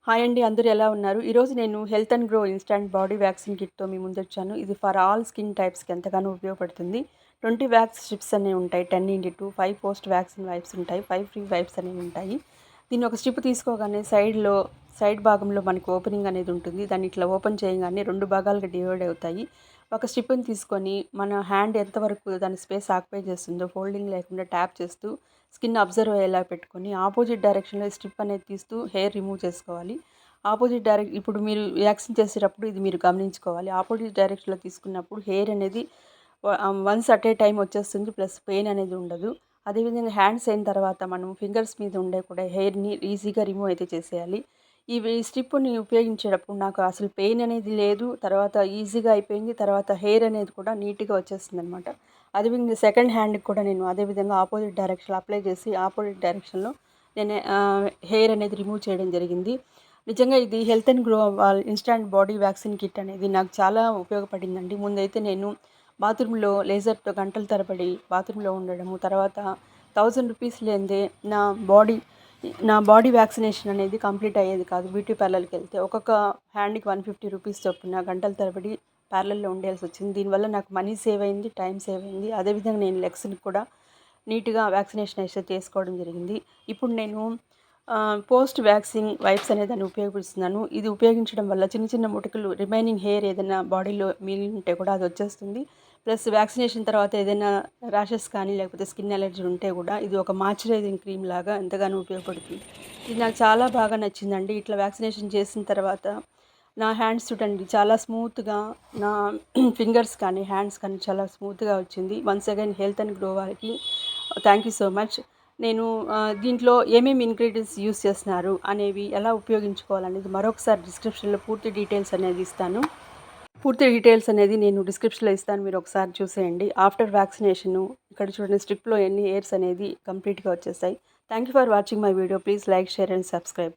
Hi అండి, అందరూ ఎలా ఉన్నారు? ఈరోజు నేను health and grow instant body vaccine కిట్‌తో మీ ముందొచ్చాను. ఇది ఫర్ ఆల్ స్కిన్ టైప్స్‌కి ఎంతగానో ఉపయోగపడుతుంది. 20 వ్యాక్స్ స్ట్రిప్స్ అనేవి ఉంటాయి. 10x2 5 పోస్ట్ వ్యాక్సిన్ వైప్స్ ఉంటాయి. 5 ఫ్రీ వైప్స్ అనేవి ఉంటాయి. దీన్ని ఒక స్ట్రిప్ తీసుకోగానే సైడ్ భాగంలో మనకి ఓపెనింగ్ అనేది ఉంటుంది. దాన్ని ఇట్లా ఓపెన్ చేయగానే 2 భాగాలుగా డివైడ్ అవుతాయి. ఒక స్ట్రిప్‌ని తీసుకొని మన హ్యాండ్ ఎంతవరకు దాని స్పేస్ ఆక్యుపై చేస్తుందో ఫోల్డింగ్ లేకుండా ట్యాప్ చేస్తూ స్కిన్ అబ్జర్వ్ అయ్యేలా పెట్టుకొని ఆపోజిట్ డైరెక్షన్‌లో స్ట్రిప్ అనేది తీస్తూ హెయిర్ రిమూవ్ చేసుకోవాలి. ఇప్పుడు మీరు వ్యాక్సిన్ చేసేటప్పుడు ఇది మీరు గమనించుకోవాలి. ఆపోజిట్ డైరెక్షన్‌లో తీసుకున్నప్పుడు హెయిర్ అనేది వన్స్ అట్ ఏ టైమ్ వచ్చేస్తుంది. ప్లస్ పెయిన్ అనేది ఉండదు. అదేవిధంగా హ్యాండ్స్ అయిన తర్వాత మనం ఫింగర్స్ మీద ఉండే కూడా హెయిర్‌ని ఈజీగా రిమూవ్ అయితే చేసేయాలి. ఈ స్ట్రిప్‌ని ఉపయోగించేటప్పుడు నాకు అసలు పెయిన్ అనేది లేదు. తర్వాత ఈజీగా అయిపోయింది. తర్వాత హెయిర్ అనేది కూడా నీట్‌గా వచ్చేస్తుందనమాట. అదేవిధంగా సెకండ్ హ్యాండ్‌కి కూడా నేను అదే విధంగా ఆపోజిట్ డైరెక్షన్‌లో అప్లై చేసి ఆపోజిట్ డైరెక్షన్‌లో నేను హెయిర్ అనేది రిమూవ్ చేయడం జరిగింది. నిజంగా ఇది health and grow instant body vaccine kit అనేది నాకు చాలా ఉపయోగపడిందండి. ముందైతే నేను బాత్రూమ్‌లో లేజర్‌తో గంటల తరబడి బాత్రూమ్‌లో ఉండడము, తర్వాత ₹1000 లేనిదే నా బాడీ నా బాడీ వ్యాక్సినేషన్ అనేది కంప్లీట్ అయ్యేది కాదు. బ్యూటీ పార్లర్‌కెళ్తే ఒక్కొక్క హ్యాండ్‌కి ₹150 చొప్పున గంటల తరబడి పార్లర్‌లో ఉండాల్సొచ్చింది. దీనివల్ల నాకు మనీ సేవ్ అయింది, టైం సేవ్ అయింది. అదేవిధంగా నేను లెగ్స్‌ని కూడా నీట్‌గా వ్యాక్సినేషన్ అయితే చేసుకోవడం జరిగింది. ఇప్పుడు నేను పోస్ట్ వ్యాక్సింగ్ వైప్స్ అనేదాన్ని ఉపయోగిస్తున్నాను. ఇది ఉపయోగించడం వల్ల చిన్న చిన్న ముటుకులు రిమైనింగ్ హెయిర్ ఏదైనా బాడీలో మిగిలి ఉంటే కూడా అది వచ్చేస్తుంది. ప్లస్ వ్యాక్సినేషన్ తర్వాత ఏదైనా ర్యాషెస్ కానీ లేకపోతే స్కిన్ అలర్జీ ఉంటే కూడా ఇది ఒక మాయిశ్చరైజింగ్ క్రీమ్ లాగా ఎంతగానో ఉపయోగపడుతుంది. ఇది నాకు చాలా బాగా నచ్చిందండి. ఇట్లా వ్యాక్సినేషన్ చేసిన తర్వాత నా హ్యాండ్స్ చూడండి చాలా స్మూత్‌గా, నా ఫింగర్స్ కానీ, హ్యాండ్స్ కానీ చాలా స్మూత్‌గా వచ్చింది. Once again health and grow వారికి థ్యాంక్ యూ సో మచ్. నేను దీంట్లో ఏమేమి ఇంగ్రీడియెంట్స్ యూజ్ చేస్తున్నారు అనేవి ఎలా ఉపయోగించుకోవాలనేది మరొకసారి డిస్క్రిప్షన్‌లో పూర్తి డీటెయిల్స్ అనేది ఇస్తాను. పూర్తి డీటెయిల్స్ అనేది నేను డిస్క్రిప్షన్‌లో ఇస్తాను. మీరు ఒకసారి చూసేయండి. ఆఫ్టర్ వ్యాక్సినేషను ఇక్కడ చూడండి స్ట్రిప్‌లో ఎన్ని హెయిర్స్ అనేది కంప్లీట్‌గా వచ్చేసాయి. Thank you for watching my video. Please like, share and subscribe.